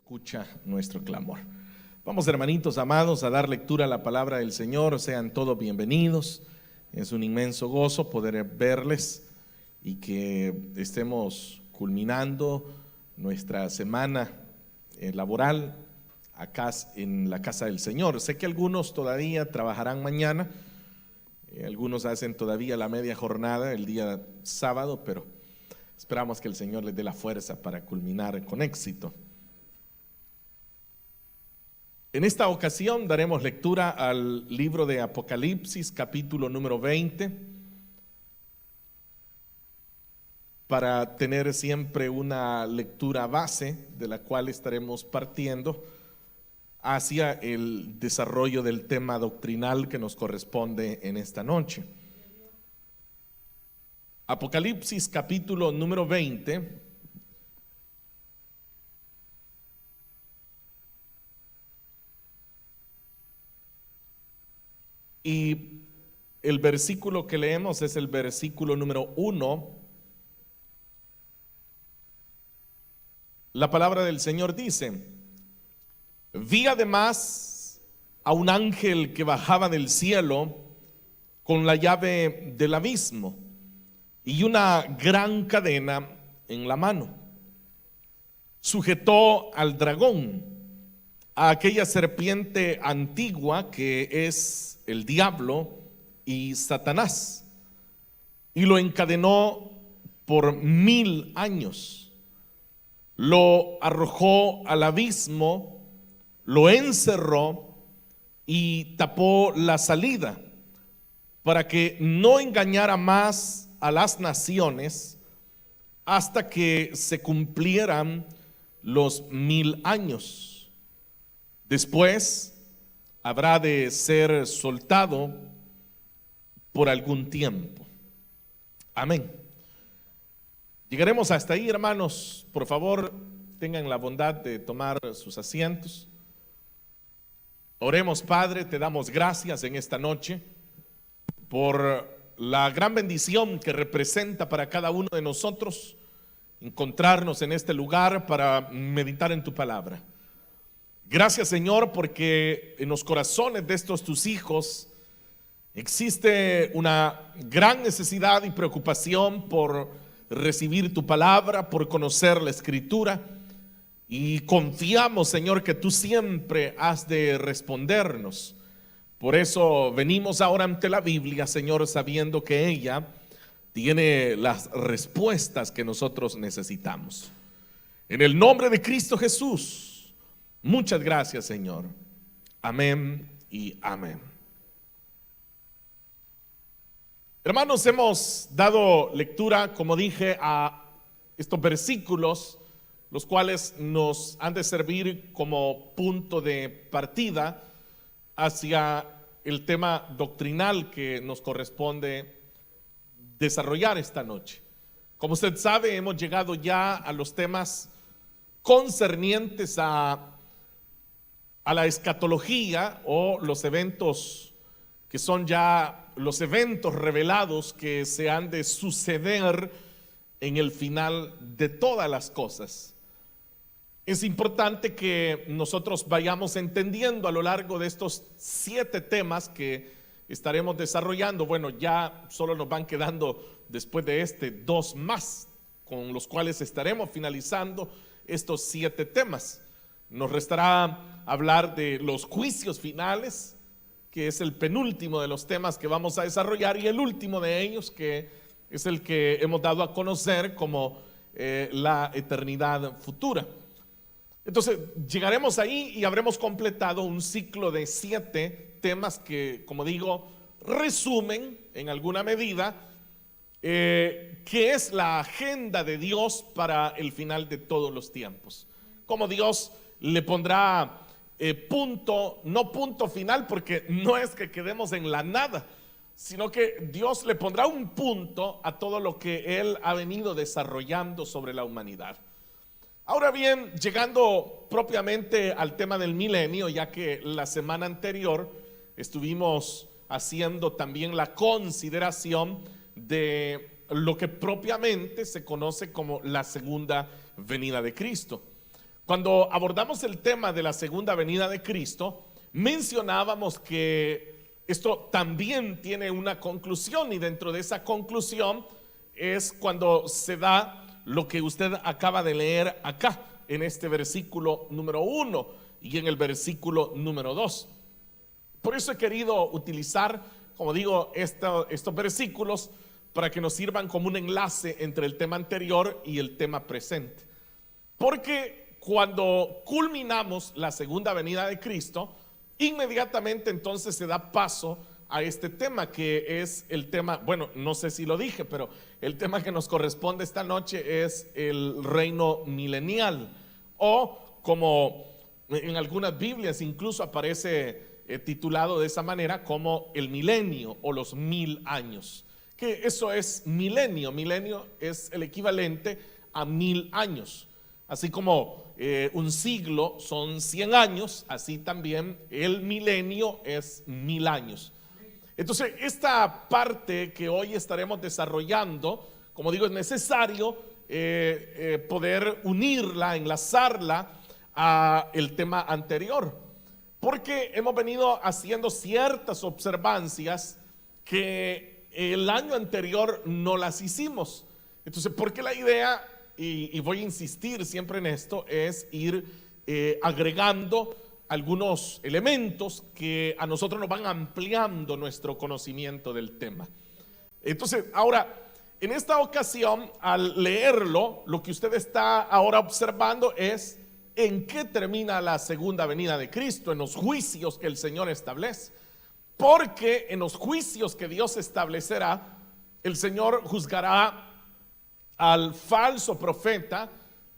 escucha nuestro clamor. Vamos, hermanitos amados, a dar lectura a la palabra del Señor. Sean todos bienvenidos. Es un inmenso gozo poder verles y que estemos culminando nuestra semana laboral acá en la casa del Señor. Sé que algunos todavía trabajarán mañana, algunos hacen todavía la media jornada el día sábado, pero esperamos que el Señor les dé la fuerza para culminar con éxito. En esta ocasión daremos lectura al libro de Apocalipsis, capítulo número 20, para tener siempre una lectura base de la cual estaremos partiendo hacia el desarrollo del tema doctrinal que nos corresponde en esta noche. Apocalipsis, capítulo número 20. Y el versículo que leemos es el versículo número 1. La palabra del Señor dice: vi además a un ángel que bajaba del cielo con la llave del abismo y una gran cadena en la mano. Sujetó al dragón, a aquella serpiente antigua que es el diablo y Satanás, y lo encadenó por 1000 años. Lo arrojó al abismo, lo encerró y tapó la salida, para que no engañara más a las naciones hasta que se cumplieran los 1000 años. Después habrá de ser soltado por algún tiempo. Amén. Llegaremos hasta ahí, hermanos. Por favor, tengan la bondad de tomar sus asientos. Oremos. Padre, te damos gracias en esta noche por la gran bendición que representa para cada uno de nosotros encontrarnos en este lugar para meditar en tu palabra. Gracias, Señor, porque en los corazones de estos tus hijos existe una gran necesidad y preocupación por recibir tu palabra, por conocer la Escritura, y confiamos, Señor, que tú siempre has de respondernos. Por eso venimos ahora ante la Biblia, Señor, sabiendo que ella tiene las respuestas que nosotros necesitamos. En el nombre de Cristo Jesús. Muchas gracias, Señor. Amén y amén. Hermanos, hemos dado lectura, como dije, a estos versículos, los cuales nos han de servir como punto de partida hacia el tema doctrinal que nos corresponde desarrollar esta noche. Como usted sabe, hemos llegado ya a los temas concernientes a la escatología, o los eventos que son ya los eventos revelados que se han de suceder en el final de todas las cosas. Es importante que nosotros vayamos entendiendo a lo largo de estos 7 temas que estaremos desarrollando. Bueno, ya solo nos van quedando después de 2 más, con los cuales estaremos finalizando estos 7 temas. Nos restará hablar de los juicios finales, que es el penúltimo de los temas que vamos a desarrollar, y el último de ellos, que es el que hemos dado a conocer como la eternidad futura. Entonces llegaremos ahí y habremos completado un ciclo de 7 temas que, como digo, resumen en alguna medida qué es la agenda de Dios para el final de todos los tiempos. Como Dios le pondrá punto, no punto final, porque no es que quedemos en la nada, sino que Dios le pondrá un punto a todo lo que Él ha venido desarrollando sobre la humanidad. Ahora bien, llegando propiamente al tema del milenio, ya que la semana anterior estuvimos haciendo también la consideración de lo que propiamente se conoce como la segunda venida de Cristo. Cuando abordamos el tema de la segunda venida de Cristo, mencionábamos que esto también tiene una conclusión, y dentro de esa conclusión es cuando se da lo que usted acaba de leer acá en este versículo número 1 y en el versículo número 2. Por eso he querido utilizar, como digo, estos versículos para que nos sirvan como un enlace entre el tema anterior y el tema presente. Porque cuando culminamos la segunda venida de Cristo, inmediatamente entonces se da paso a este tema, que es el tema, bueno, no sé si lo dije, pero el tema que nos corresponde esta noche es el reino milenial, o como en algunas Biblias incluso aparece titulado de esa manera, como el milenio o los 1000 años. Que eso es milenio. Milenio es el equivalente a 1000 años. Así como un siglo son 100 años, así también el milenio es 1000 años. Entonces, esta parte que hoy estaremos desarrollando, como digo, es necesario poder unirla, enlazarla a el tema anterior, porque hemos venido haciendo ciertas observancias que el año anterior no las hicimos. Entonces, porque la idea, y voy a insistir siempre en esto, es ir agregando algunos elementos que a nosotros nos van ampliando nuestro conocimiento del tema. Entonces, ahora, en esta ocasión, al leerlo, lo que usted está ahora observando es en qué termina la segunda venida de Cristo, en los juicios que el Señor establece. Porque en los juicios que Dios establecerá, el Señor juzgará al falso profeta,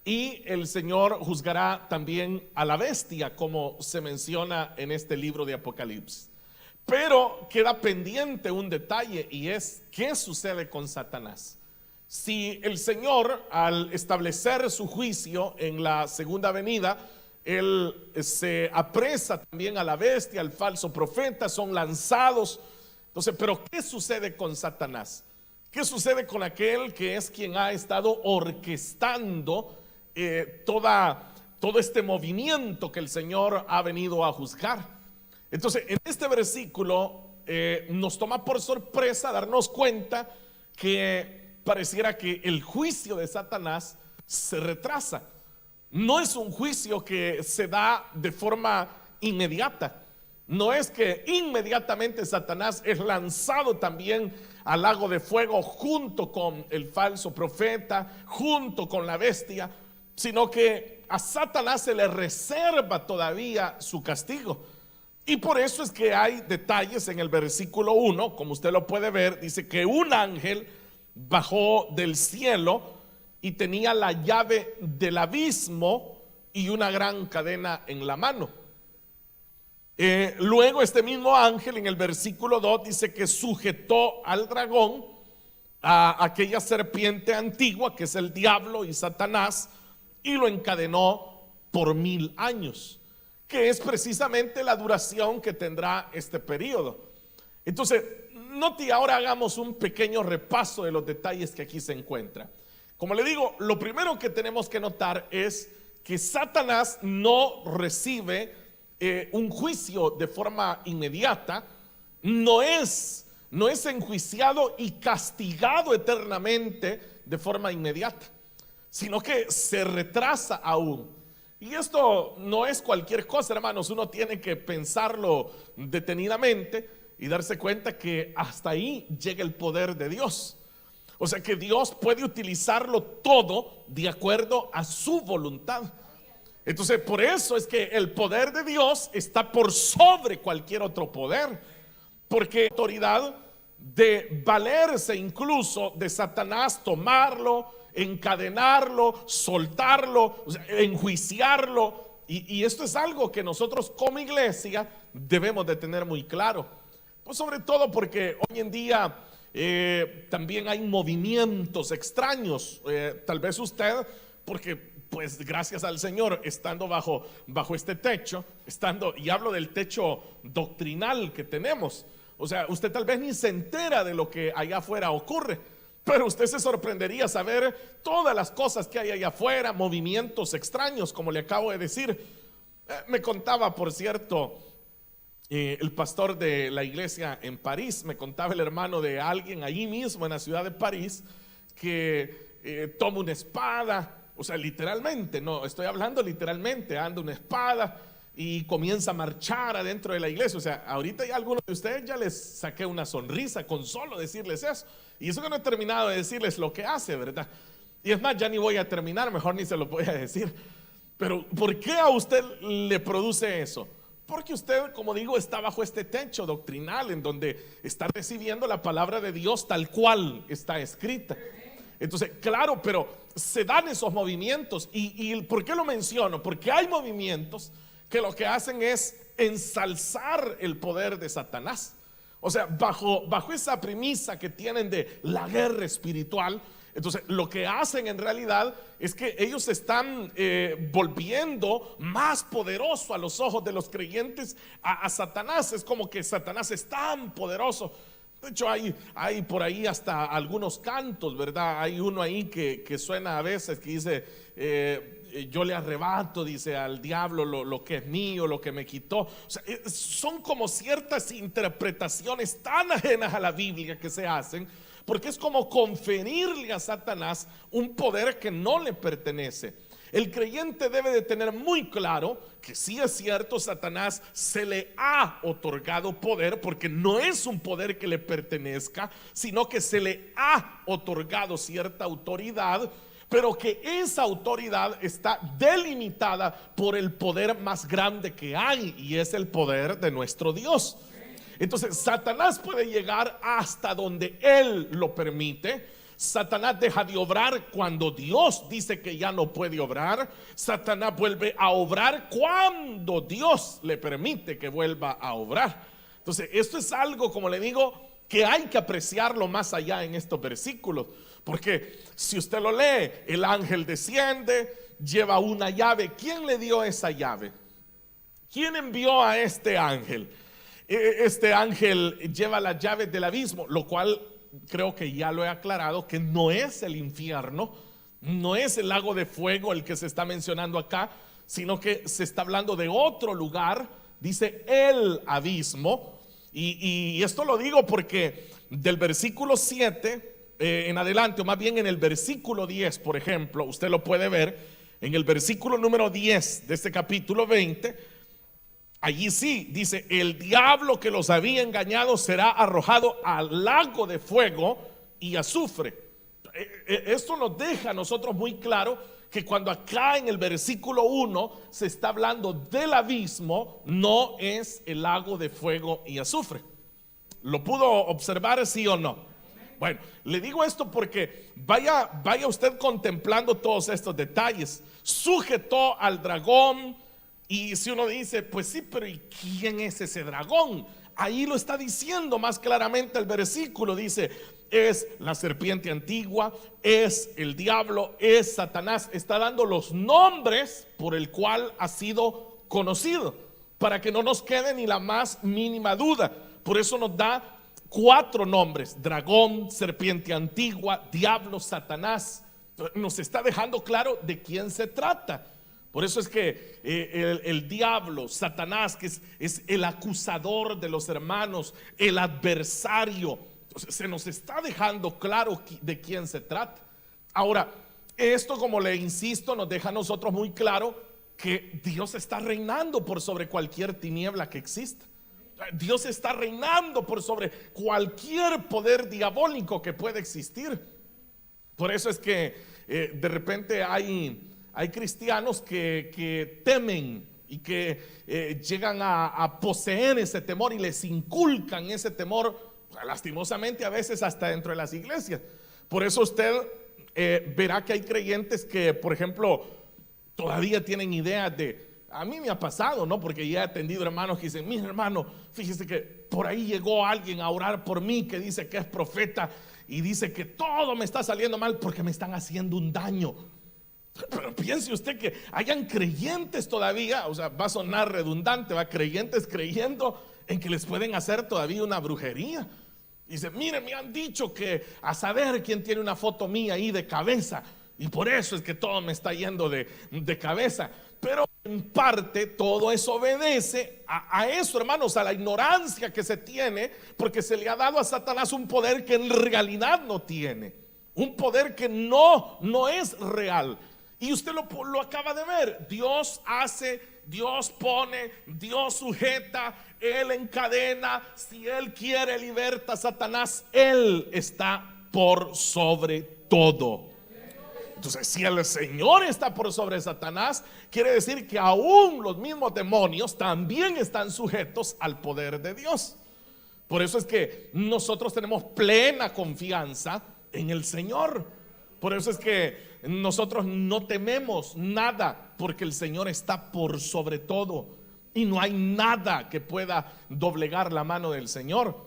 y el Señor juzgará también a la bestia, como se menciona en este libro de Apocalipsis. Pero queda pendiente un detalle, y es ¿qué sucede con Satanás? Si el Señor, al establecer su juicio en la segunda venida, Él se apresa también a la bestia, al falso profeta, son lanzados. Entonces, ¿pero qué sucede con Satanás? ¿Qué sucede con aquel que es quien ha estado orquestando todo este movimiento que el Señor ha venido a juzgar? Entonces, en este versículo nos toma por sorpresa darnos cuenta que pareciera que el juicio de Satanás se retrasa. No es un juicio que se da de forma inmediata. No es que inmediatamente Satanás es lanzado también al lago de fuego junto con el falso profeta, junto con la bestia, sino que a Satanás se le reserva todavía su castigo. Y por eso es que hay detalles en el versículo 1, como usted lo puede ver, dice que un ángel bajó del cielo y tenía la llave del abismo y una gran cadena en la mano. Luego este mismo ángel en el versículo 2 dice que sujetó al dragón, a aquella serpiente antigua que es el diablo y Satanás, y lo encadenó por 1000 años, que es precisamente la duración que tendrá este periodo. Entonces, note, ahora hagamos un pequeño repaso de los detalles que aquí se encuentran. Como le digo, lo primero que tenemos que notar es que Satanás no recibe un juicio de forma inmediata, no es enjuiciado y castigado eternamente de forma inmediata, sino que se retrasa aún. Y esto no es cualquier cosa, hermanos. Uno tiene que pensarlo detenidamente y darse cuenta que hasta ahí llega el poder de Dios. O sea que Dios puede utilizarlo todo de acuerdo a su voluntad. Entonces, por eso es que el poder de Dios está por sobre cualquier otro poder, porque autoridad de valerse incluso de Satanás, tomarlo, encadenarlo, soltarlo, o sea, enjuiciarlo. Y esto es algo que nosotros como iglesia debemos de tener muy claro. Pues sobre todo porque hoy en día también hay movimientos extraños. Tal vez usted, porque pues gracias al Señor, estando bajo este techo, y hablo del techo doctrinal que tenemos, o sea, usted tal vez ni se entera de lo que allá afuera ocurre, Pero usted se sorprendería saber todas las cosas que hay allá afuera, movimientos extraños, como le acabo de decir. Me contaba, por cierto, el pastor de la iglesia en París, me contaba el hermano de alguien allí mismo en la ciudad de París, que toma una espada, o sea, literalmente, no estoy hablando literalmente, anda una espada y comienza a marchar adentro de la iglesia. O sea, ahorita ya algunos de ustedes ya les saqué una sonrisa con solo decirles eso. Y eso que no he terminado de decirles lo que hace, ¿verdad? Y es más, ya ni voy a terminar, mejor ni se lo voy a decir. Pero ¿por qué a usted le produce eso? Porque usted, como digo, está bajo este techo doctrinal en donde está recibiendo la palabra de Dios tal cual está escrita. Entonces, claro, pero se dan esos movimientos. ¿Y por qué lo menciono? Porque hay movimientos que lo que hacen es ensalzar el poder de Satanás. O sea, bajo esa premisa que tienen de la guerra espiritual, entonces lo que hacen en realidad es que ellos están volviendo más poderoso a los ojos de los creyentes a Satanás. Es como que Satanás es tan poderoso. De hecho hay por ahí hasta algunos cantos, ¿verdad? Hay uno ahí que suena a veces que dice yo le arrebato, dice, al diablo lo que es mío, lo que me quitó. O sea, son como ciertas interpretaciones tan ajenas a la Biblia que se hacen, porque es como conferirle a Satanás un poder que no le pertenece. El creyente debe de tener muy claro que sí es cierto, Satanás se le ha otorgado poder, porque no es un poder que le pertenezca, sino que se le ha otorgado cierta autoridad, pero que esa autoridad está delimitada por el poder más grande que hay, y es el poder de nuestro Dios. Entonces Satanás puede llegar hasta donde él lo permite. Satanás deja de obrar cuando Dios dice que ya no puede obrar. Satanás vuelve a obrar cuando Dios le permite que vuelva a obrar. Entonces esto es algo, como le digo, que hay que apreciarlo más allá en estos versículos. Porque si usted lo lee, el ángel desciende, lleva una llave. ¿Quién le dio esa llave? ¿Quién envió a este ángel? Este ángel lleva las llaves del abismo, lo cual creo que ya lo he aclarado, que no es el infierno, no es el lago de fuego el que se está mencionando acá, sino que se está hablando de otro lugar. Dice el abismo. Y esto lo digo porque del versículo 7 en adelante, o más bien en el versículo 10, por ejemplo, usted lo puede ver en el versículo número 10 de este capítulo 20. Allí sí dice: el diablo que los había engañado será arrojado al lago de fuego y azufre. Esto nos deja a nosotros muy claro que cuando acá en el versículo 1 se está hablando del abismo, no es el lago de fuego y azufre. ¿Lo pudo observar, sí o no? Bueno, le digo esto porque vaya usted contemplando todos estos detalles. Sujetó al dragón. Y si uno dice, pues sí, pero ¿y quién es ese dragón? Ahí lo está diciendo más claramente el versículo. Dice, es la serpiente antigua, es el diablo, es Satanás. Está dando los nombres por el cual ha sido conocido, para que no nos quede ni la más mínima duda. Por eso nos da 4 nombres: dragón, serpiente antigua, diablo, Satanás. Nos está dejando claro de quién se trata. Por eso es que el diablo, Satanás, que es el acusador de los hermanos, el adversario, entonces, se nos está dejando claro de quién se trata. Ahora, esto, como le insisto, nos deja a nosotros muy claro que Dios está reinando por sobre cualquier tiniebla que exista. Dios está reinando por sobre cualquier poder diabólico que pueda existir. Por eso es que de repente hay cristianos que temen y que llegan a poseer ese temor y les inculcan ese temor, lastimosamente a veces hasta dentro de las iglesias. Por eso usted verá que hay creyentes que, por ejemplo, todavía tienen ideas de... A mí me ha pasado, ¿no? Porque ya he atendido hermanos que dicen: mira, hermano, fíjese que por ahí llegó alguien a orar por mí que dice que es profeta y dice que todo me está saliendo mal porque me están haciendo un daño. Pero piense usted que hayan creyentes todavía, o sea, va a sonar redundante, va, creyentes creyendo en que les pueden hacer todavía una brujería. Dice, miren, me han dicho que a saber quién tiene una foto mía ahí de cabeza, y por eso es que todo me está yendo de cabeza. Pero en parte todo eso obedece a eso, hermanos, a la ignorancia que se tiene, porque se le ha dado a Satanás un poder que en realidad no tiene, un poder que no es real. Y usted lo acaba de ver. Dios hace, Dios pone, Dios sujeta, Él encadena. Si Él quiere liberta a Satanás, Él está por sobre todo. Entonces, si el Señor está por sobre Satanás, quiere decir que aún los mismos demonios también están sujetos al poder de Dios. Por eso es que nosotros tenemos plena confianza en el Señor. Por eso es que nosotros no tememos nada, porque el Señor está por sobre todo y no hay nada que pueda doblegar la mano del Señor.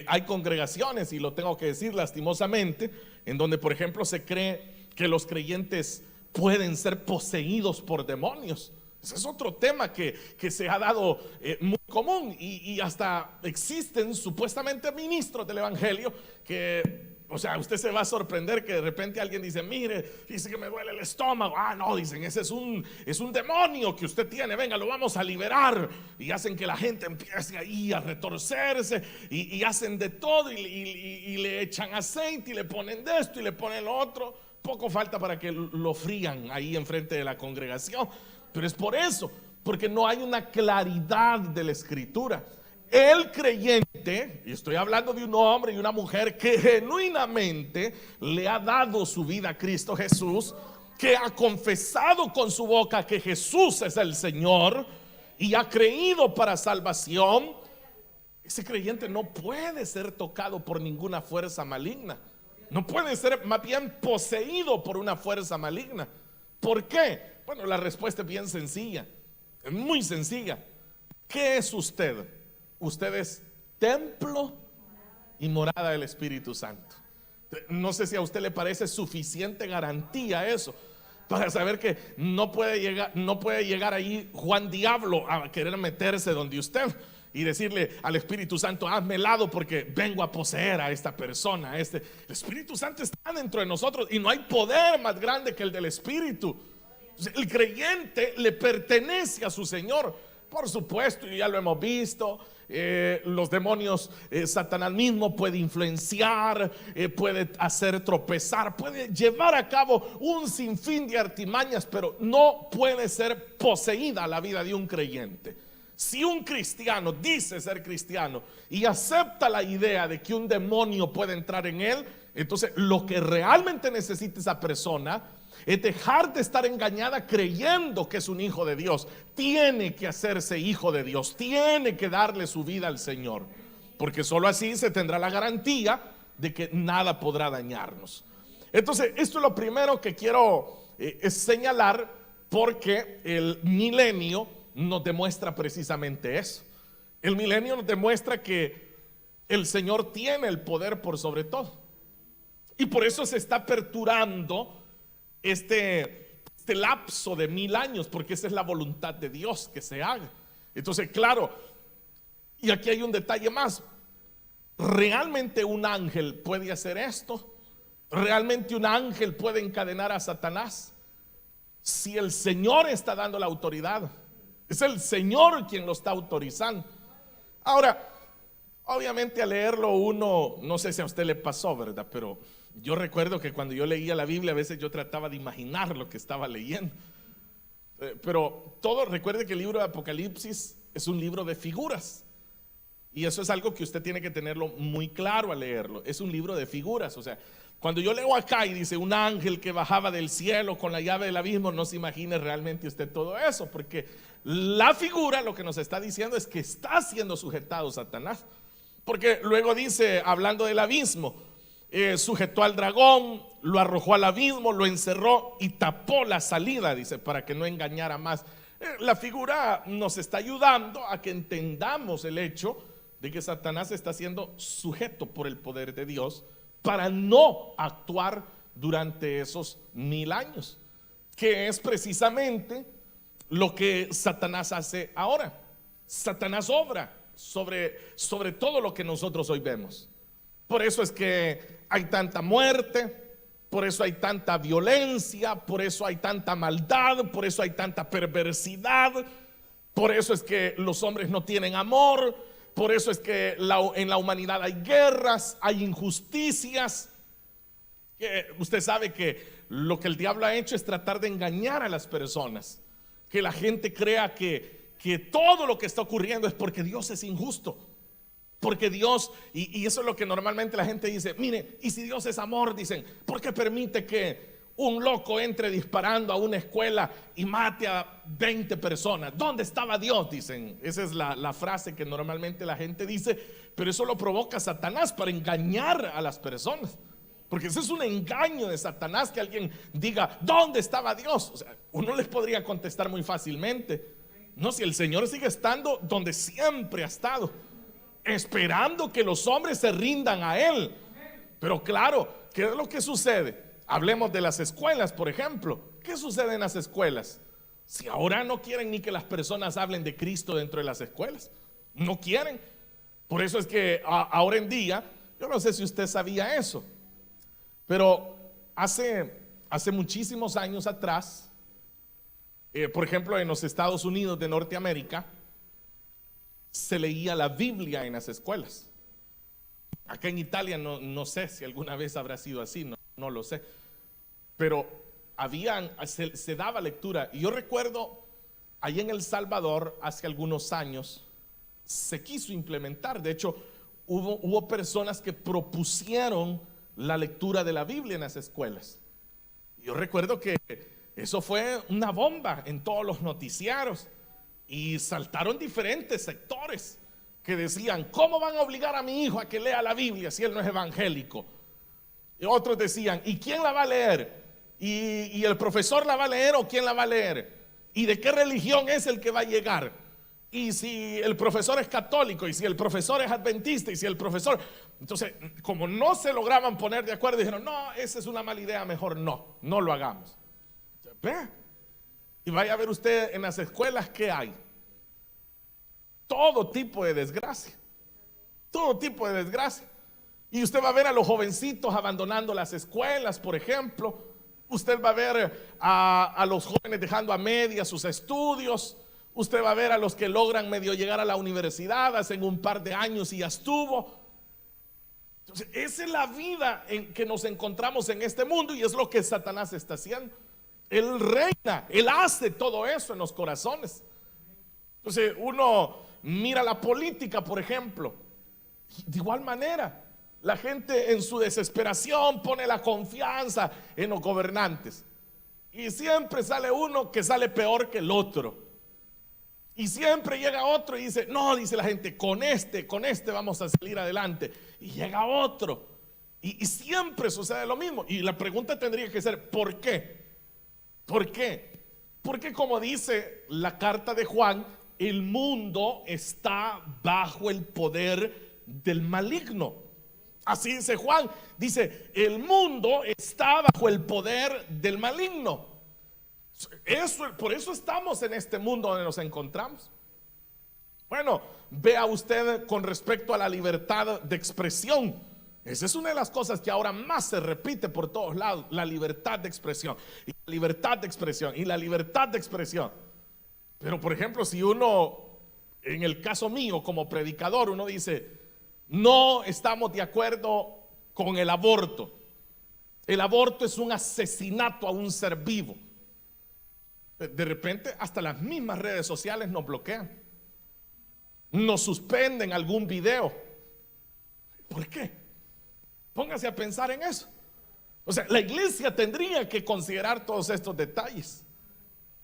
Hay congregaciones, y lo tengo que decir lastimosamente, en donde por ejemplo se cree que los creyentes pueden ser poseídos por demonios. Ese es otro tema que se ha dado muy común, y hasta existen supuestamente ministros del evangelio que, o sea, usted se va a sorprender que de repente alguien dice, mire, dice que me duele el estómago. Ah, no, dicen, ese es un demonio que usted tiene, venga, lo vamos a liberar. Y hacen que la gente empiece ahí a retorcerse, y hacen de todo, y le echan aceite, y le ponen de esto, y le ponen lo otro. Poco falta para que lo frían ahí enfrente de la congregación. Pero es por eso, porque no hay una claridad de la escritura. El creyente, y estoy hablando de un hombre y una mujer que genuinamente le ha dado su vida a Cristo Jesús, que ha confesado con su boca que Jesús es el Señor y ha creído para salvación, ese creyente no puede ser tocado por ninguna fuerza maligna. No puede ser, más bien, poseído por una fuerza maligna. ¿Por qué? Bueno, la respuesta es bien sencilla, es muy sencilla. ¿Qué es usted? Usted es templo y morada del Espíritu Santo. No sé si a usted le parece suficiente garantía eso para saber que no puede llegar ahí Juan Diablo a querer meterse donde usted y decirle al Espíritu Santo, hazme lado porque vengo a poseer a esta persona. El Espíritu Santo está dentro de nosotros y no hay poder más grande que el del Espíritu. El creyente le pertenece a su Señor. Por supuesto, y ya lo hemos visto, los demonios, Satanás mismo puede influenciar, puede hacer tropezar, puede llevar a cabo un sinfín de artimañas, pero no puede ser poseída la vida de un creyente. Si un cristiano dice ser cristiano y acepta la idea de que un demonio puede entrar en él, entonces lo que realmente necesita esa persona es dejar de estar engañada creyendo que es un hijo de Dios. Tiene que hacerse hijo de Dios, tiene que darle su vida al Señor, porque solo así se tendrá la garantía de que nada podrá dañarnos. Entonces, esto es lo primero que quiero señalar, porque el milenio nos demuestra precisamente eso. El milenio nos demuestra que el Señor tiene el poder por sobre todo, y por eso se está aperturando este lapso de 1000 años, porque esa es la voluntad de Dios, que se haga. Entonces, claro, y aquí hay un detalle más. ¿Realmente un ángel puede hacer esto? ¿Realmente un ángel puede encadenar a Satanás? Si el Señor está dando la autoridad, es el Señor quien lo está autorizando. Ahora, obviamente al leerlo uno, no sé si a usted le pasó, ¿verdad? Pero yo recuerdo que cuando yo leía la Biblia, a veces yo trataba de imaginar lo que estaba leyendo. Pero recuerde que el libro de Apocalipsis es un libro de figuras. Y eso es algo que usted tiene que tenerlo muy claro al leerlo. Es un libro de figuras. O sea, cuando yo leo acá y dice un ángel que bajaba del cielo con la llave del abismo, no se imagine realmente usted todo eso, porque la figura lo que nos está diciendo es que está siendo sujetado Satanás. Porque luego dice, hablando del abismo, sujetó al dragón, lo arrojó al abismo, lo encerró y tapó la salida, dice, para que no engañara más. La figura nos está ayudando a que entendamos el hecho de que Satanás está siendo sujeto por el poder de Dios para no actuar durante esos 1000 años, que es precisamente lo que Satanás hace ahora. Satanás obra sobre todo lo que nosotros hoy vemos. Por eso es que hay tanta muerte, por eso hay tanta violencia, por eso hay tanta maldad, por eso hay tanta perversidad, por eso es que los hombres no tienen amor, por eso es que en la humanidad hay guerras, hay injusticias. Usted sabe que lo que el diablo ha hecho es tratar de engañar a las personas, que la gente crea que todo lo que está ocurriendo es porque Dios es injusto. Porque Dios, y eso es lo que normalmente la gente dice, mire, y si Dios es amor, dicen, ¿por qué permite que un loco entre disparando a una escuela y mate a 20 personas? ¿Dónde estaba Dios? Dicen, esa es la frase que normalmente la gente dice, pero eso lo provoca Satanás para engañar a las personas. Porque ese es un engaño de Satanás, que alguien diga, ¿dónde estaba Dios? O sea, uno les podría contestar muy fácilmente, no, si el Señor sigue estando donde siempre ha estado, esperando que los hombres se rindan a Él. Pero claro, ¿qué es lo que sucede? Hablemos de las escuelas, por ejemplo. ¿Qué sucede en las escuelas? Si ahora no quieren ni que las personas hablen de Cristo dentro de las escuelas, no quieren. Por eso es que ahora en día, yo no sé si usted sabía eso, pero hace muchísimos años atrás, por ejemplo en los Estados Unidos de Norteamérica, se leía la Biblia en las escuelas. Acá en Italia no sé si alguna vez habrá sido así, no lo sé, pero se daba lectura. Y yo recuerdo allí en El Salvador hace algunos años se quiso implementar. De hecho hubo personas que propusieron la lectura de la Biblia en las escuelas. Yo recuerdo que eso fue una bomba en todos los noticiarios. Y saltaron diferentes sectores que decían, ¿cómo van a obligar a mi hijo a que lea la Biblia si él no es evangélico? Y otros decían, ¿y quién la va a leer? ¿Y el profesor la va a leer o quién la va a leer? ¿Y de qué religión es el que va a llegar? Y si el profesor es católico, y si el profesor es adventista, y si el profesor... Entonces, como no se lograban poner de acuerdo, dijeron, no, esa es una mala idea, mejor no lo hagamos. ¿Ve? Y vaya a ver usted en las escuelas que hay todo tipo de desgracia, todo tipo de desgracia. Y usted va a ver a los jovencitos abandonando las escuelas, por ejemplo. Usted va a ver a los jóvenes dejando a media sus estudios. Usted va a ver a los que logran medio llegar a la universidad, hacen un par de años y ya estuvo. Entonces, esa es la vida en que nos encontramos en este mundo, y es lo que Satanás está haciendo. Él reina, Él hace todo eso en los corazones. Entonces uno mira la política, por ejemplo. De igual manera, la gente en su desesperación pone la confianza en los gobernantes. Y siempre sale uno que sale peor que el otro. Y siempre llega otro y dice, no, dice la gente, con este vamos a salir adelante. Y llega otro. Y siempre sucede lo mismo. Y la pregunta tendría que ser, ¿por qué? ¿Por qué? Porque como dice la carta de Juan, el mundo está bajo el poder del maligno. Así dice Juan, dice, el mundo está bajo el poder del maligno. Por eso estamos en este mundo donde nos encontramos. Bueno, vea usted con respecto a la libertad de expresión. Esa es una de las cosas que ahora más se repite por todos lados, la libertad de expresión, y la libertad de expresión, y la libertad de expresión. Pero por ejemplo, si uno, en el caso mío como predicador, uno dice, no estamos de acuerdo con el aborto. El aborto es un asesinato a un ser vivo. De repente hasta las mismas redes sociales nos bloquean, nos suspenden algún video. ¿Por qué? Póngase a pensar en eso. O sea, la iglesia tendría que considerar todos estos detalles.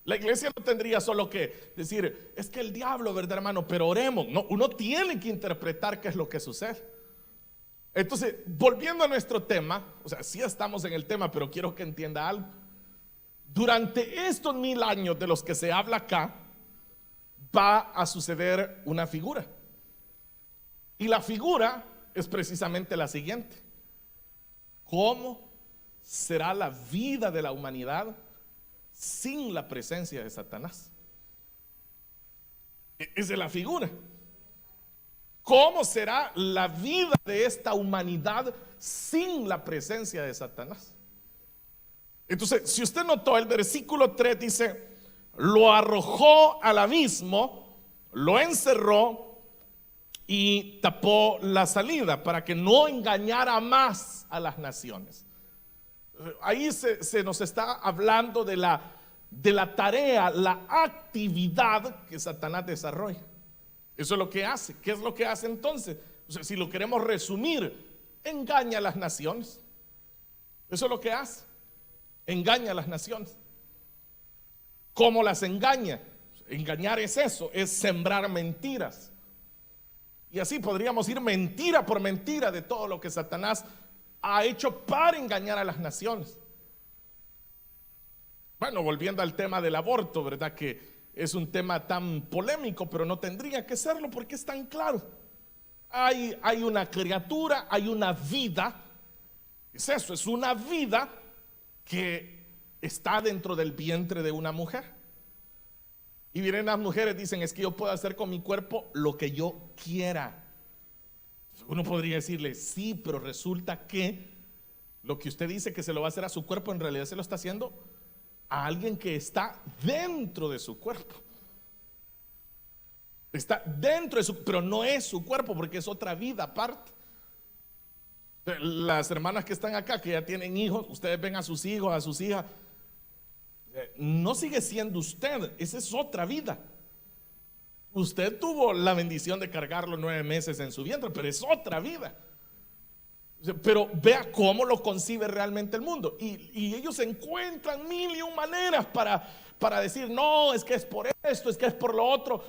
La iglesia no tendría solo que decir, es que el diablo, ¿verdad, hermano? Pero oremos. No, uno tiene que interpretar qué es lo que sucede. Entonces, volviendo a nuestro tema, o sea, sí estamos en el tema, pero quiero que entienda algo. Durante estos 1000 años de los que se habla acá, va a suceder una figura. Y la figura es precisamente la siguiente: ¿cómo será la vida de la humanidad sin la presencia de Satanás? Esa es la figura. ¿cómo será la vida de esta humanidad sin la presencia de Satanás? Entonces, si usted notó, el versículo 3 dice: lo arrojó al abismo, lo encerró y tapó la salida para que no engañara más a las naciones. Ahí se nos está hablando de la tarea, la actividad que Satanás desarrolla. Eso es lo que hace. ¿Qué es lo que hace entonces? O sea, si lo queremos resumir, engaña a las naciones. Eso es lo que hace. Engaña a las naciones. ¿Cómo las engaña? Engañar es eso, es sembrar mentiras. Y así podríamos ir mentira por mentira de todo lo que Satanás ha hecho para engañar a las naciones. Bueno, volviendo al tema del aborto, ¿verdad? Que es un tema tan polémico, pero no tendría que serlo porque es tan claro. Hay una criatura, hay una vida. Es eso, es una vida que está dentro del vientre de una mujer. Y vienen las mujeres, dicen: es que yo puedo hacer con mi cuerpo lo que yo quiera. Uno podría decirle: sí, pero resulta que lo que usted dice que se lo va a hacer a su cuerpo, en realidad se lo está haciendo a alguien que está dentro de su cuerpo. Está dentro de su, pero no es su cuerpo, porque es otra vida aparte. Las hermanas que están acá, que ya tienen hijos, ustedes ven a sus hijos, a sus hijas, no sigue siendo usted, esa es otra vida. Usted tuvo la bendición de cargarlo 9 meses en su vientre, pero es otra vida. Pero vea cómo lo concibe realmente el mundo. Y ellos encuentran 1001 maneras para decir: no, es que es por esto, es que es por lo otro.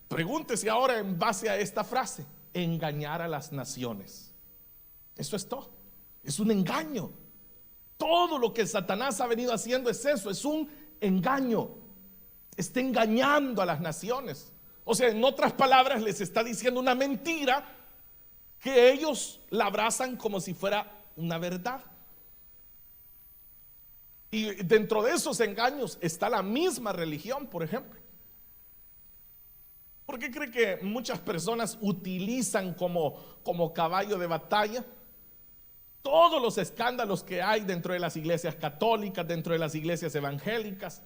Pregúntese ahora en base a esta frase: engañar a las naciones. Eso es todo. Es un engaño. Todo lo que Satanás ha venido haciendo es eso, es un engaño. Está engañando a las naciones. O sea, en otras palabras, les está diciendo una mentira que ellos la abrazan como si fuera una verdad. Y dentro de esos engaños está la misma religión, por ejemplo. ¿Por qué cree que muchas personas utilizan como caballo de batalla todos los escándalos que hay dentro de las iglesias católicas, dentro de las iglesias evangélicas,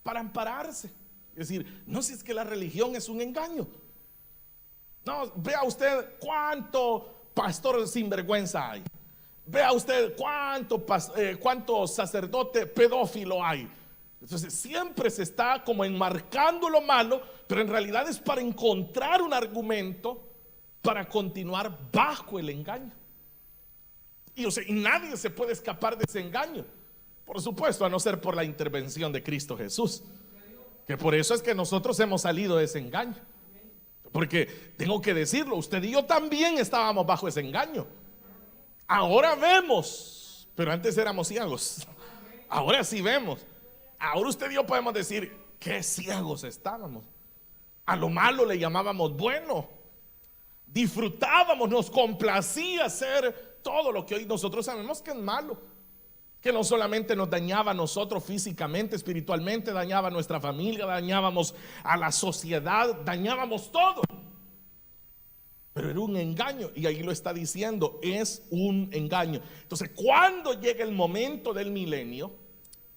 para ampararse? Es decir, no, si es que la religión es un engaño. No, vea usted cuánto pastor sinvergüenza hay. Vea usted cuánto sacerdote pedófilo hay. Entonces siempre se está como enmarcando lo malo, pero en realidad es para encontrar un argumento para continuar bajo el engaño. Y nadie se puede escapar de ese engaño, por supuesto, a no ser por la intervención de Cristo Jesús, que por eso es que nosotros hemos salido de ese engaño. Porque tengo que decirlo, usted y yo también estábamos bajo ese engaño. Ahora vemos, pero antes éramos ciegos. Ahora sí vemos. Ahora usted y yo podemos decir: qué ciegos estábamos. A lo malo le llamábamos bueno. Disfrutábamos, nos complacía hacer todo lo que hoy nosotros sabemos que es malo, que no solamente nos dañaba a nosotros físicamente, espiritualmente, dañaba a nuestra familia, dañábamos a la sociedad, dañábamos todo. Pero era un engaño, y ahí lo está diciendo, es un engaño. Entonces, cuando llega el momento del milenio,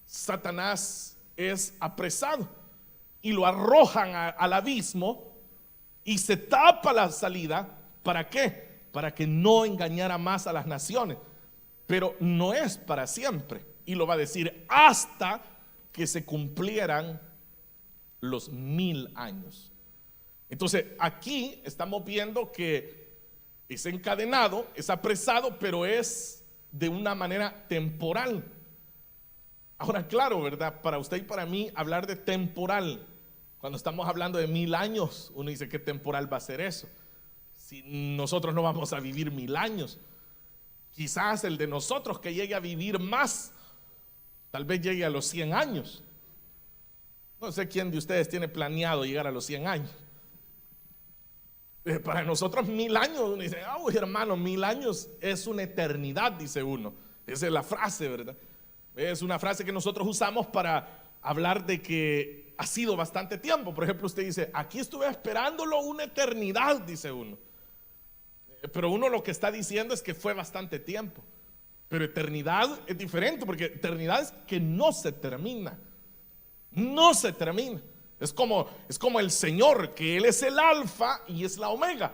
Satanás es apresado y lo arrojan al abismo y se tapa la salida. ¿Para qué? Para que no engañara más a las naciones. Pero no es para siempre, y lo va a decir hasta que se cumplieran los 1000 años. Entonces aquí estamos viendo que es encadenado, es apresado, pero es de una manera temporal. Ahora, claro, ¿verdad? Para usted y para mí hablar de temporal, cuando estamos hablando de 1000 años, uno dice: ¿qué temporal va a ser eso? Si nosotros no vamos a vivir 1000 años. Quizás el de nosotros que llegue a vivir más, tal vez llegue a los 100 años. No sé quién de ustedes tiene planeado llegar a los 100 años. Para nosotros 1000 años, uno dice: hermano, 1000 años es una eternidad, dice uno. Esa es la frase, ¿verdad? Es una frase que nosotros usamos para hablar de que ha sido bastante tiempo. Por ejemplo, usted dice: aquí estuve esperándolo una eternidad, dice uno. Pero uno lo que está diciendo es que fue bastante tiempo. Pero eternidad es diferente, porque eternidad es que no se termina. No se termina. Es como el Señor, que Él es el alfa y es la omega.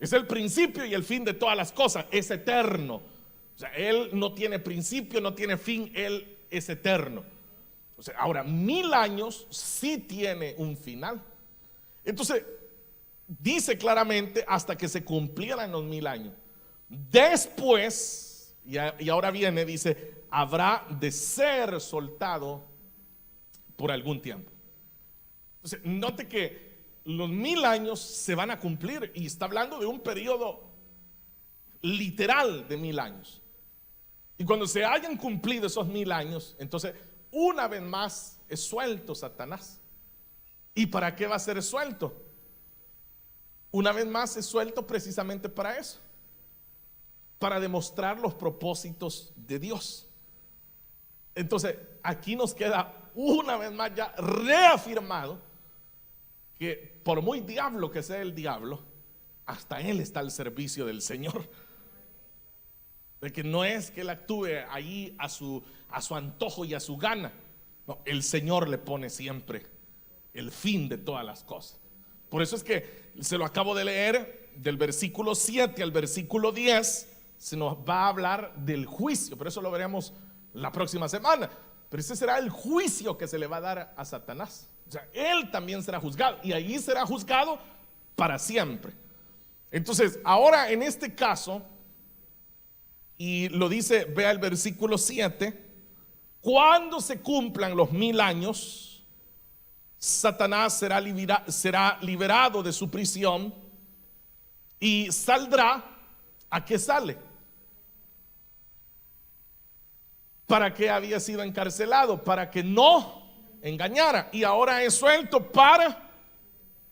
Es el principio y el fin de todas las cosas. Es eterno. O sea, Él no tiene principio, no tiene fin. Él es eterno. O sea, ahora 1000 años sí tiene un final. Entonces dice claramente hasta que se cumplieran los 1000 años. Después, y ahora viene, dice, habrá de ser soltado por algún tiempo. Entonces, note que los 1000 años se van a cumplir y está hablando de un periodo literal de 1000 años. Y cuando se hayan cumplido esos 1000 años, entonces una vez más es suelto Satanás. ¿Y para qué va a ser suelto? Una vez más es suelto precisamente para eso, para demostrar los propósitos de Dios. Entonces aquí nos queda una vez más ya reafirmado que por muy diablo que sea el diablo, hasta él está al servicio del Señor. De que no es que él actúe ahí a su antojo y a su gana. No, el Señor le pone siempre el fin de todas las cosas. Por eso es que se lo acabo de leer, del versículo 7 al versículo 10 se nos va a hablar del juicio, pero eso lo veremos la próxima semana. Pero ese será el juicio que se le va a dar a Satanás. O sea, él también será juzgado y allí será juzgado para siempre. Entonces, ahora en este caso, y lo dice, vea el versículo 7, cuando se cumplan los 1000 años, Satanás será liberado de su prisión y saldrá. ¿A qué sale? ¿Para qué había sido encarcelado? Para que no engañara, y ahora es suelto para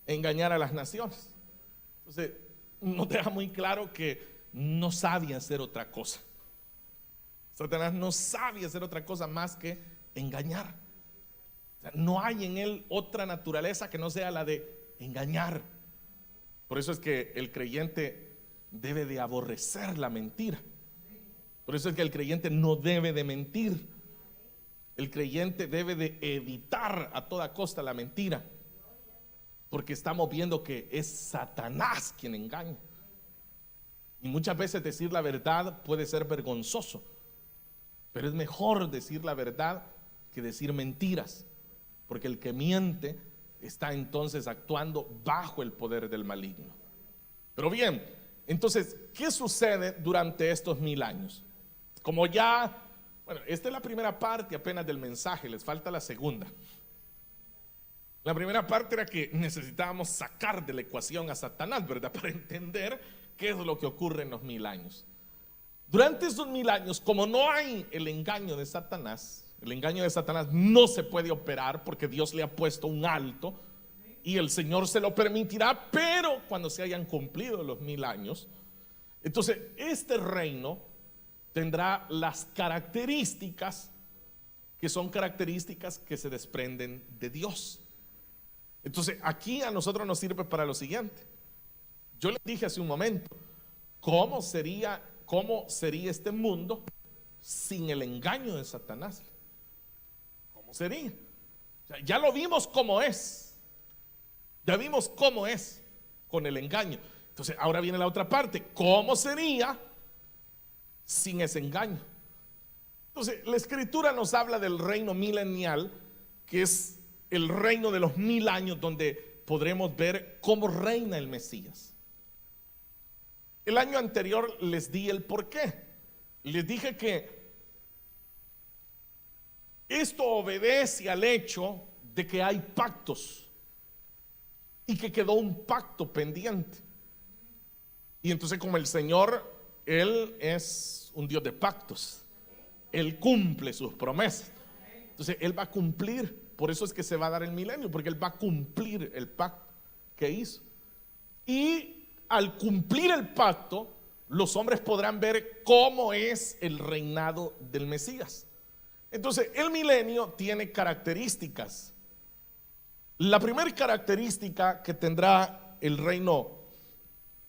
engañar a las naciones. Entonces nos deja muy claro que no sabe hacer otra cosa. Satanás no sabe hacer otra cosa más que engañar. O sea, no hay en él otra naturaleza que no sea la de engañar. Por eso es que el creyente debe de aborrecer la mentira. Por eso es que el creyente no debe de mentir. El creyente debe de evitar a toda costa la mentira, porque estamos viendo que es Satanás quien engaña. Y muchas veces decir la verdad puede ser vergonzoso, pero es mejor decir la verdad que decir mentiras, porque el que miente está entonces actuando bajo el poder del maligno. Pero bien, entonces, ¿qué sucede durante estos 1000 años? Como ya, bueno, esta es la primera parte apenas del mensaje, les falta la segunda. La primera parte era que necesitábamos sacar de la ecuación a Satanás, ¿verdad? Para entender qué es lo que ocurre en los 1000 años. Durante esos 1000 años, como no hay el engaño de Satanás no se puede operar porque Dios le ha puesto un alto y el Señor se lo permitirá, pero cuando se hayan cumplido los 1000 años, entonces este reino tendrá las características que son características que se desprenden de Dios. Entonces aquí a nosotros nos sirve para lo siguiente. Yo les dije hace un momento, ¿cómo sería este mundo sin el engaño de Satanás? ¿Cómo sería? O sea, ya lo vimos cómo es. Ya vimos cómo es con el engaño. Entonces ahora viene la otra parte. ¿Cómo sería sin ese engaño? Entonces la escritura nos habla del reino milenial, que es el reino de los 1000 años, donde podremos ver cómo reina el Mesías. El año anterior les di el por qué. Les dije que esto obedece al hecho de que hay pactos y que quedó un pacto pendiente. Y entonces, como el Señor, Él es un Dios de pactos, Él cumple sus promesas. Entonces Él va a cumplir. Por eso es que se va a dar el milenio, porque Él va a cumplir el pacto que hizo. Y al cumplir el pacto, los hombres podrán ver cómo es el reinado del Mesías. Entonces el milenio tiene características. La primera característica que tendrá el reino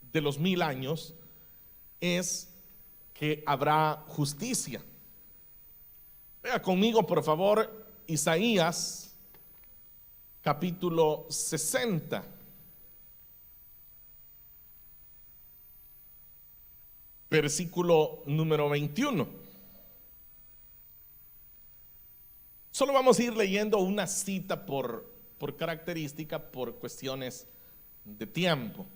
de los 1000 años es que habrá justicia. Vea conmigo, por favor, Isaías capítulo 60. Versículo número 21. Solo vamos a ir leyendo una cita por característica, por cuestiones de tiempo.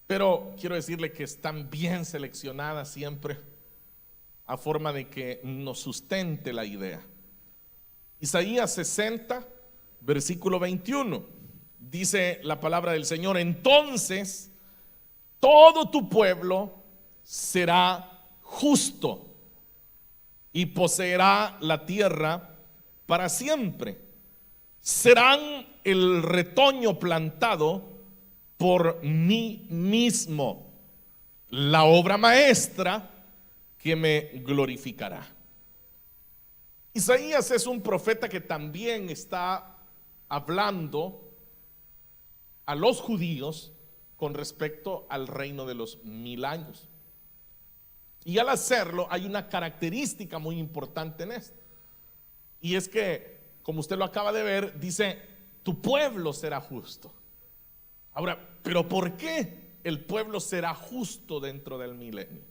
Pero quiero decirle que están bien seleccionadas siempre a forma de que nos sustente la idea. Isaías 60, versículo 21. Dice la palabra del Señor: entonces todo tu pueblo será justo y poseerá la tierra para siempre. Serán el retoño plantado por mí mismo, la obra maestra que me glorificará. Isaías es un profeta que también está hablando a los judíos con respecto al reino de los 1000 años. Y al hacerlo hay una característica muy importante en esto, y es que, como usted lo acaba de ver, dice: tu pueblo será justo. Ahora, ¿pero por qué el pueblo será justo dentro del milenio?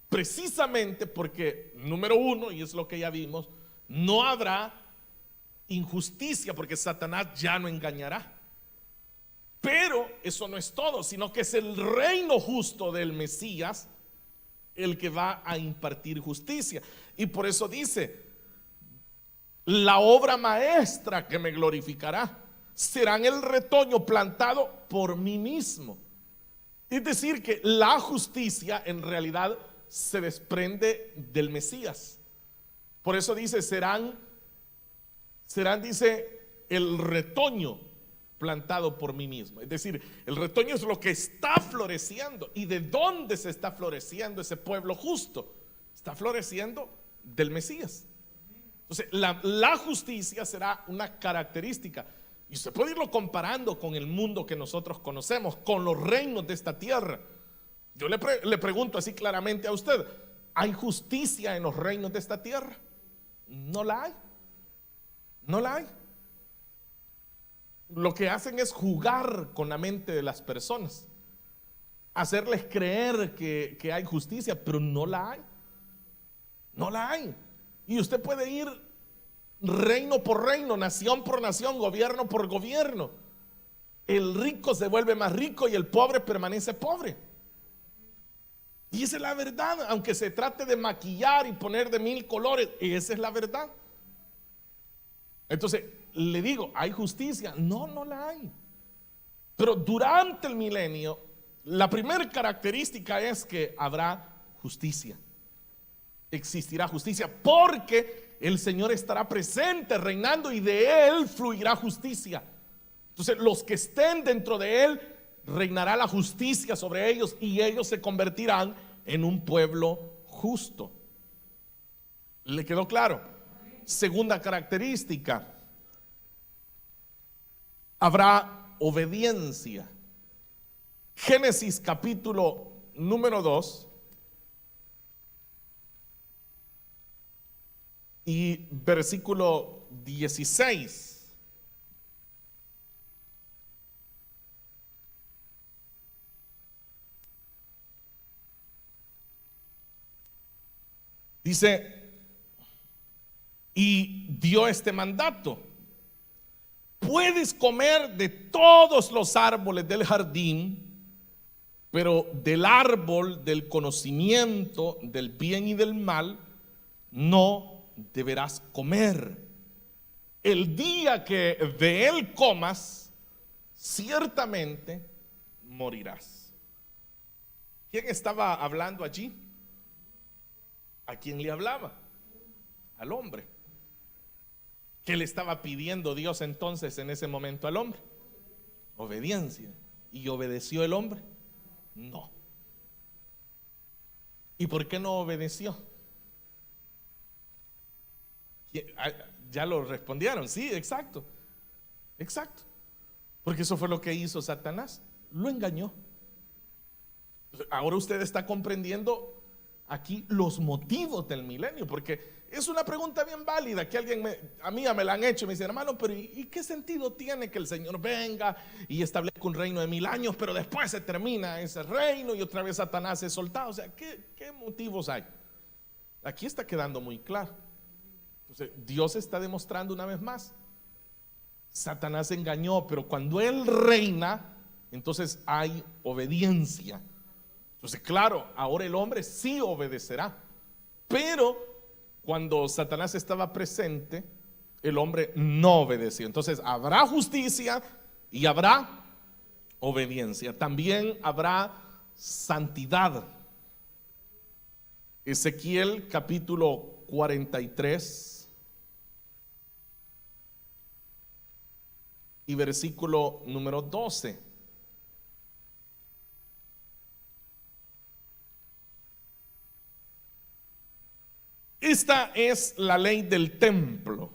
Precisamente porque, número uno, y es lo que ya vimos, no habrá injusticia, porque Satanás ya no engañará. Pero eso no es todo, sino que es el reino justo del Mesías el que va a impartir justicia. Y por eso dice: la obra maestra que me glorificará serán el retoño plantado por mí mismo. Es decir, que la justicia en realidad se desprende del Mesías. Por eso dice: serán, dice, el retoño plantado por mí mismo. Es decir, el retoño es lo que está floreciendo. ¿Y de dónde se está floreciendo ese pueblo justo? Está floreciendo del Mesías. Entonces, la justicia será una característica. Y usted puede irlo comparando con el mundo que nosotros conocemos, con los reinos de esta tierra. Yo le pregunto así claramente a usted: ¿hay justicia en los reinos de esta tierra? No la hay. No la hay. Lo que hacen es jugar con la mente de las personas, hacerles creer que hay justicia, pero no la hay. No la hay. Y usted puede ir reino por reino, nación por nación, gobierno por gobierno. El rico se vuelve más rico y el pobre permanece pobre. Y esa es la verdad, aunque se trate de maquillar y poner de 1000 colores, esa es la verdad. Entonces, le digo, ¿hay justicia? No, no la hay. Pero durante el milenio, la primera característica es que habrá justicia. Existirá justicia porque el Señor estará presente, reinando, y de Él fluirá justicia. Entonces, los que estén dentro de Él, reinará la justicia sobre ellos, y ellos se convertirán en un pueblo justo. ¿Le quedó claro? Segunda característica: habrá obediencia. Génesis capítulo número 2 y versículo 16. Dice: y dio este mandato: puedes comer de todos los árboles del jardín, pero del árbol del conocimiento del bien y del mal no deberás comer. El día que de él comas, ciertamente morirás. ¿Quién estaba hablando allí? ¿A quién le hablaba? Al hombre. ¿Qué le estaba pidiendo Dios entonces en ese momento al hombre? Obediencia. ¿Y obedeció el hombre? No. ¿Y por qué no obedeció? Ya lo respondieron. Sí, exacto. Exacto. Porque eso fue lo que hizo Satanás. Lo engañó. Ahora usted está comprendiendo aquí los motivos del milenio, porque es una pregunta bien válida que a mí ya me la han hecho y me dicen, hermano, pero ¿y qué sentido tiene que el Señor venga y establezca un reino de 1000 años, pero después se termina ese reino y otra vez Satanás es soltado? O sea, ¿qué motivos hay? Aquí está quedando muy claro. Entonces, Dios está demostrando una vez más, Satanás engañó, pero cuando Él reina, entonces hay obediencia. Entonces, claro, ahora el hombre sí obedecerá, pero cuando Satanás estaba presente, el hombre no obedeció. Entonces, habrá justicia y habrá obediencia. También habrá santidad. Ezequiel capítulo 43 y versículo número 12. Esta es la ley del templo.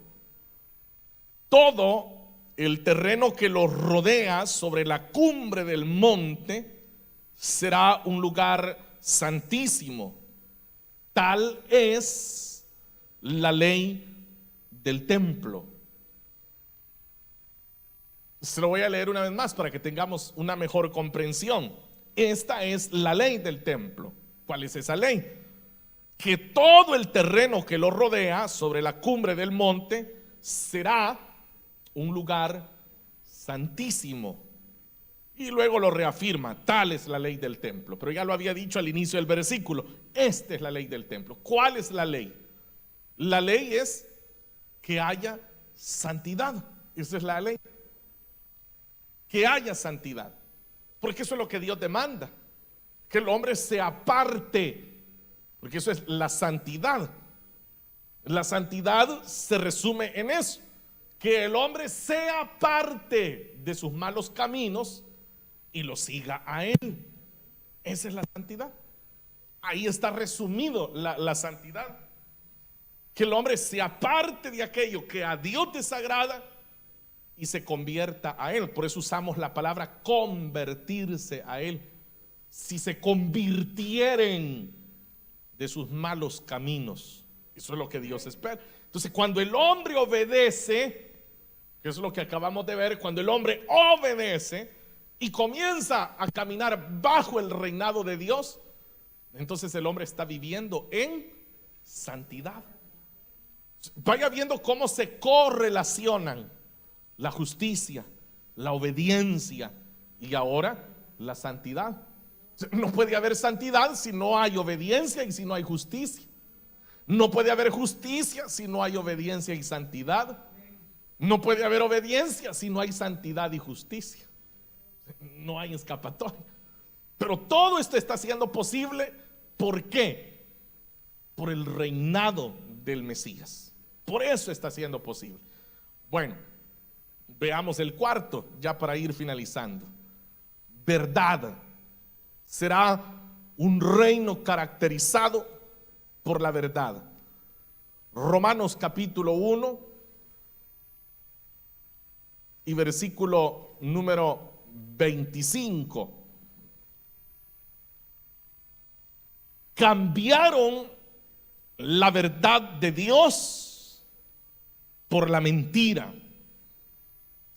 Todo el terreno que lo rodea sobre la cumbre del monte será un lugar santísimo. Tal es la ley del templo. Se lo voy a leer una vez más para que tengamos una mejor comprensión. Esta es la ley del templo. ¿Cuál es esa ley? Que todo el terreno que lo rodea sobre la cumbre del monte será un lugar santísimo. Y luego lo reafirma, tal es la ley del templo. Pero ya lo había dicho al inicio del versículo, esta es la ley del templo. ¿Cuál es la ley? La ley es que haya santidad. Esa es la ley. Que haya santidad. Porque eso es lo que Dios demanda. Que el hombre se aparte. Porque eso es la santidad. La santidad se resume en eso, que el hombre sea parte de sus malos caminos y lo siga a él. Esa es la santidad. Ahí está resumido la santidad. Que el hombre se aparte de aquello que a Dios desagrada y se convierta a él. Por eso usamos la palabra convertirse a él. Si se convirtieren de sus malos caminos. Eso es lo que Dios espera. Entonces, cuando el hombre obedece, que es lo que acabamos de ver, cuando el hombre obedece y comienza a caminar bajo el reinado de Dios, entonces el hombre está viviendo en santidad. Vaya viendo cómo se correlacionan la justicia, la obediencia y ahora la santidad. No puede haber santidad si no hay obediencia y si no hay justicia. No puede haber justicia si no hay obediencia y santidad. No puede haber obediencia si no hay santidad y justicia. No hay escapatoria. Pero todo esto está siendo posible. ¿Por qué? Por el reinado del Mesías. Por eso está siendo posible. Bueno, veamos el cuarto, ya para ir finalizando. Verdad. Será un reino caracterizado por la verdad. Romanos capítulo 1 y versículo número 25. Cambiaron la verdad de Dios por la mentira,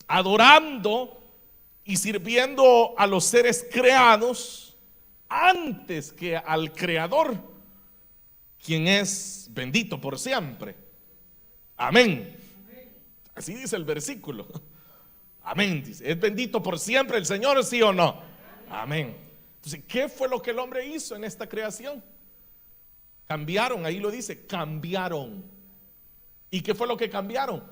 adorando y sirviendo a los seres creados antes que al Creador, quien es bendito por siempre. Amén. Así dice el versículo. Amén. Dice, ¿es bendito por siempre el Señor, sí o no? Amén. Entonces, ¿qué fue lo que el hombre hizo en esta creación? Cambiaron, ahí lo dice, cambiaron. ¿Y qué fue lo que cambiaron?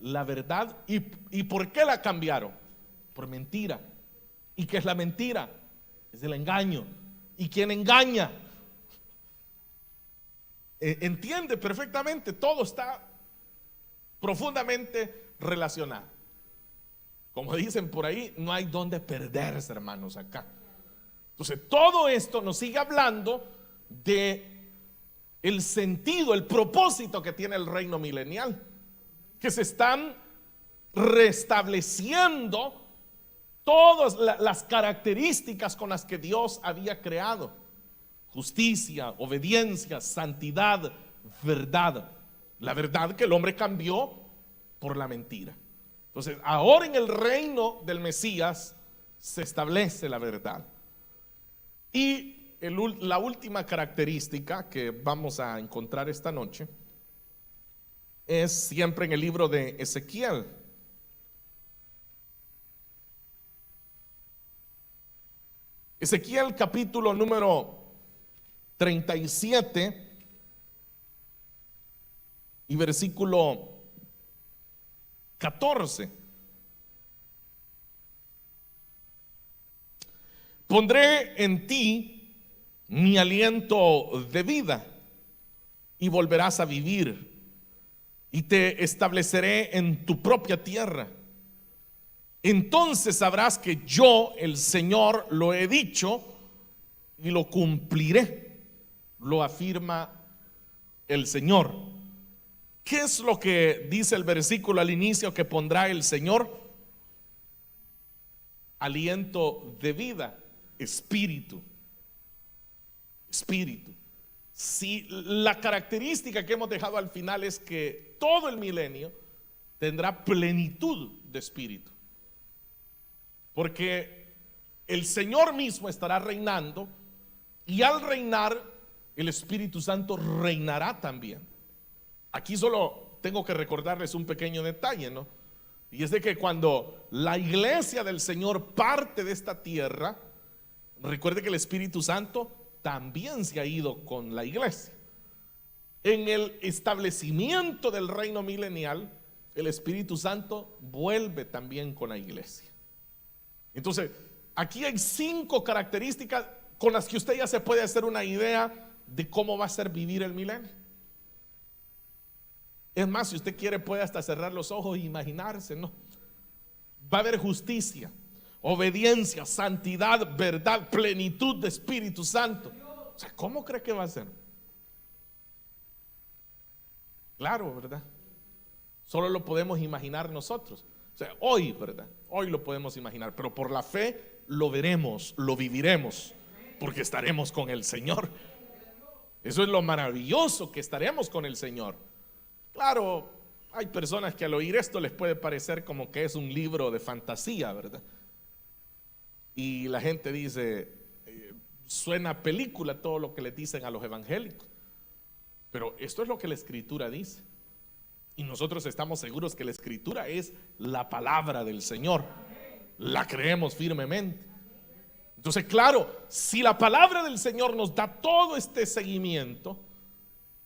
La verdad. ¿Y por qué la cambiaron? Por mentira. ¿Y qué es la mentira? Es el engaño. ¿Y quién engaña? Entiende perfectamente, todo está profundamente relacionado. Como dicen por ahí, no hay donde perderse, hermanos, acá. Entonces, todo esto nos sigue hablando de el sentido, el propósito que tiene el reino milenial, que se están restableciendo todas las características con las que Dios había creado: justicia, obediencia, santidad, verdad. La verdad que el hombre cambió por la mentira. Entonces, ahora en el reino del Mesías se establece la verdad. Y la última característica que vamos a encontrar esta noche es siempre en el libro de Ezequiel. Ezequiel capítulo número 37 y versículo 14. Pondré en ti mi aliento de vida y volverás a vivir, y te estableceré en tu propia tierra. Entonces sabrás que yo, el Señor, lo he dicho y lo cumpliré, lo afirma el Señor. ¿Qué es lo que dice el versículo al inicio que pondrá el Señor? Aliento de vida, espíritu. Espíritu. Si la característica que hemos dejado al final es que todo el milenio tendrá plenitud de espíritu, porque el Señor mismo estará reinando, y al reinar el Espíritu Santo reinará también. Aquí solo tengo que recordarles un pequeño detalle, ¿no? Y es de que cuando la iglesia del Señor parte de esta tierra, recuerde que el Espíritu Santo también se ha ido con la iglesia. En el establecimiento del reino milenial, el Espíritu Santo vuelve también con la iglesia. Entonces, aquí hay 5 características con las que usted ya se puede hacer una idea de cómo va a ser vivir el milenio. Es más, si usted quiere, puede hasta cerrar los ojos e imaginarse, ¿no? Va a haber justicia, obediencia, santidad, verdad, plenitud de Espíritu Santo. O sea, ¿cómo cree que va a ser? Claro, ¿verdad? Solo lo podemos imaginar nosotros. O sea, hoy, ¿verdad? Hoy lo podemos imaginar, pero por la fe lo veremos, lo viviremos, porque estaremos con el Señor. Eso es lo maravilloso, que estaremos con el Señor. Claro, hay personas que al oír esto les puede parecer como que es un libro de fantasía, ¿verdad? Y la gente dice, suena película todo lo que le dicen a los evangélicos. Pero esto es lo que la Escritura dice. Y nosotros estamos seguros que la Escritura es la palabra del Señor. La creemos firmemente. Entonces, claro, si la palabra del Señor nos da todo este seguimiento,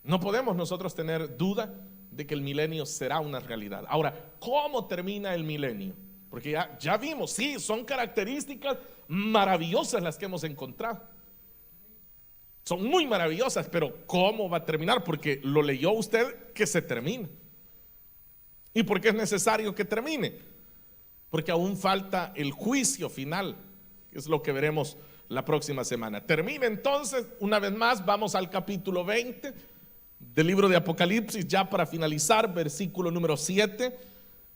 no podemos nosotros tener duda de que el milenio será una realidad. Ahora, ¿cómo termina el milenio? Porque ya vimos, sí, son características maravillosas las que hemos encontrado. Son muy maravillosas, pero ¿cómo va a terminar? Porque lo leyó usted que se termina. ¿Y por qué es necesario que termine? Porque aún falta el juicio final, que es lo que veremos la próxima semana. Termina entonces, una vez más, vamos al capítulo 20 del libro de Apocalipsis, ya para finalizar, versículo número 7.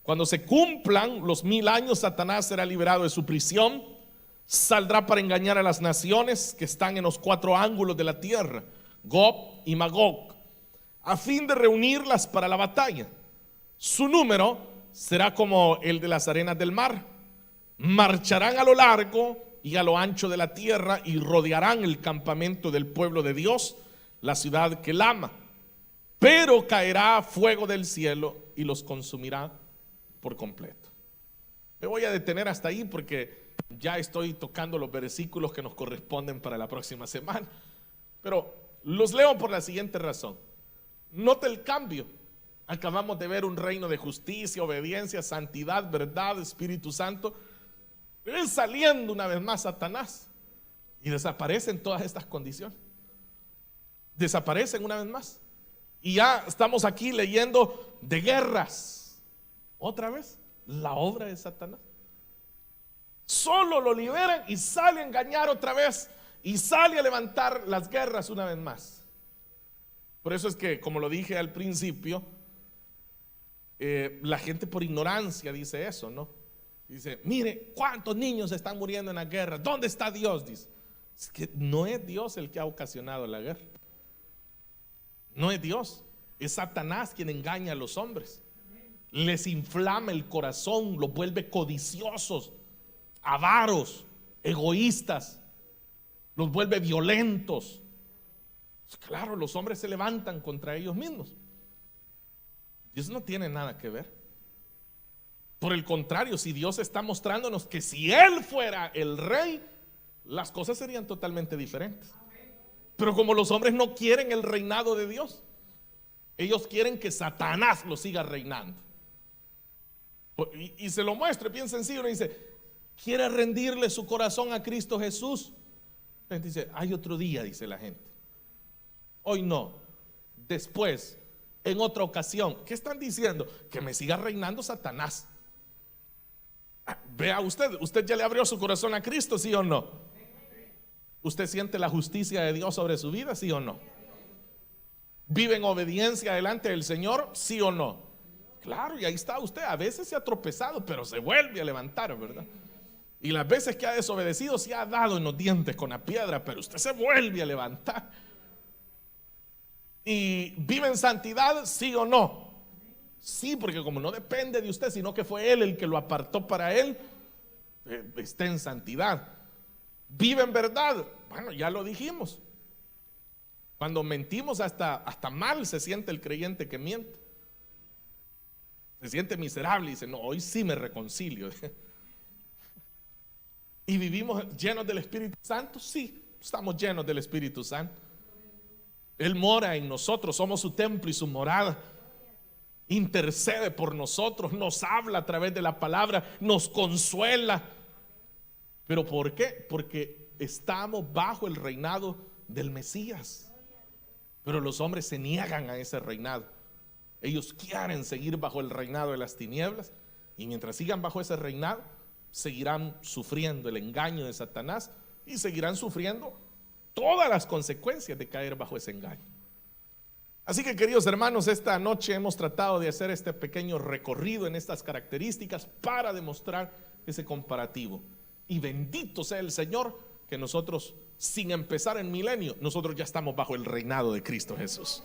Cuando se cumplan los 1000 años, Satanás será liberado de su prisión, saldrá para engañar a las naciones que están en los 4 ángulos de la tierra, Gog y Magog, a fin de reunirlas para la batalla. Su número será como el de las arenas del mar. Marcharán a lo largo y a lo ancho de la tierra y rodearán el campamento del pueblo de Dios, la ciudad que él ama. Pero caerá fuego del cielo y los consumirá por completo. Me voy a detener hasta ahí porque ya estoy tocando los versículos que nos corresponden para la próxima semana. Pero los leo por la siguiente razón. Note el cambio. Acabamos de ver un reino de justicia, obediencia, santidad, verdad, Espíritu Santo. Es saliendo una vez más Satanás y desaparecen todas estas condiciones. Desaparecen una vez más. Y ya estamos aquí leyendo de guerras. Otra vez, la obra de Satanás. Solo lo liberan y sale a engañar otra vez. Y sale a levantar las guerras una vez más. Por eso es que, como lo dije al principio, la gente por ignorancia dice eso, ¿no? Dice, mire cuántos niños están muriendo en la guerra. ¿Dónde está Dios? Dice, es que no es Dios el que ha ocasionado la guerra. No es Dios, es Satanás quien engaña a los hombres. Les inflama el corazón, los vuelve codiciosos, avaros, egoístas, los vuelve violentos. Claro, los hombres se levantan contra ellos mismos. Dios no tiene nada que ver. Por el contrario, si Dios está mostrándonos que si Él fuera el rey, las cosas serían totalmente diferentes. Pero como los hombres no quieren el reinado de Dios, ellos quieren que Satanás lo siga reinando. Y se lo muestra, bien sencillo. Dice, ¿quiere rendirle su corazón a Cristo Jesús? La gente dice, hay otro día, dice la gente. Hoy no, después, en otra ocasión. ¿Qué están diciendo? Que me siga reinando Satanás. Vea usted ya le abrió su corazón a Cristo, ¿sí o no? ¿Usted siente la justicia de Dios sobre su vida, sí o no? ¿Vive en obediencia delante del Señor, sí o no? Claro, y ahí está usted. A veces se ha tropezado, pero se vuelve a levantar, ¿verdad? Y las veces que ha desobedecido, se ha dado en los dientes con la piedra, pero usted se vuelve a levantar. ¿Y vive en santidad, sí o no? Sí, porque como no depende de usted, sino que fue Él el que lo apartó para Él, está en santidad. ¿Vive en verdad? Bueno, ya lo dijimos. Cuando mentimos hasta mal se siente el creyente que miente. Se siente miserable y dice, no, hoy sí me reconcilio. ¿Y vivimos llenos del Espíritu Santo? Sí, estamos llenos del Espíritu Santo. Él mora en nosotros, somos su templo y su morada. Intercede por nosotros, nos habla a través de la palabra, nos consuela. ¿Pero por qué? Porque estamos bajo el reinado del Mesías. Pero los hombres se niegan a ese reinado. Ellos quieren seguir bajo el reinado de las tinieblas, y mientras sigan bajo ese reinado, seguirán sufriendo el engaño de Satanás y seguirán sufriendo todas las consecuencias de caer bajo ese engaño. Así que, queridos hermanos, esta noche hemos tratado de hacer este pequeño recorrido en estas características para demostrar ese comparativo. Y bendito sea el Señor que nosotros, sin empezar el milenio, nosotros ya estamos bajo el reinado de Cristo Jesús.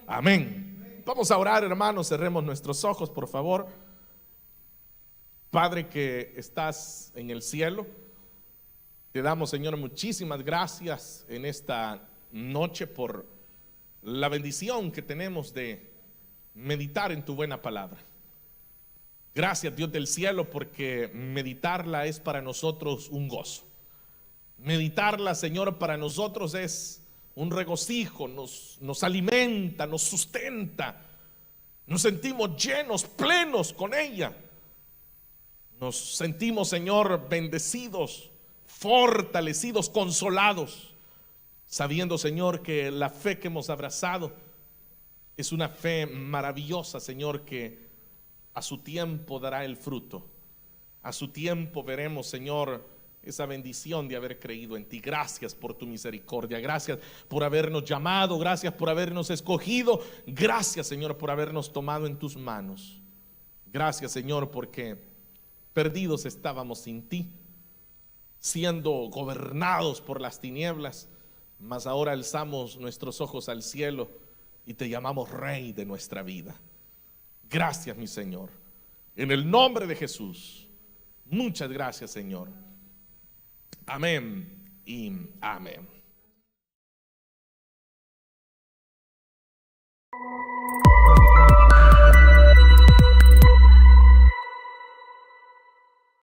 Amén. Vamos a orar, hermanos, cerremos nuestros ojos, por favor. Padre que estás en el cielo, te damos, Señor, muchísimas gracias en esta noche por la bendición que tenemos de meditar en tu buena palabra. Gracias, Dios del cielo, porque meditarla es para nosotros un gozo. Meditarla, Señor, para nosotros es un regocijo, nos alimenta, nos sustenta, nos sentimos llenos, plenos con ella. Nos sentimos, Señor, bendecidos, fortalecidos, consolados, sabiendo, Señor, que la fe que hemos abrazado es una fe maravillosa, Señor, que a su tiempo dará el fruto. A su tiempo veremos, Señor, esa bendición de haber creído en ti. Gracias por tu misericordia, gracias por habernos llamado, gracias por habernos escogido, gracias, Señor, por habernos tomado en tus manos. Gracias, Señor, porque perdidos estábamos sin ti, siendo gobernados por las tinieblas, mas ahora alzamos nuestros ojos al cielo y te llamamos Rey de nuestra vida. Gracias, mi Señor, en el nombre de Jesús. Muchas gracias, Señor. Amén y amén.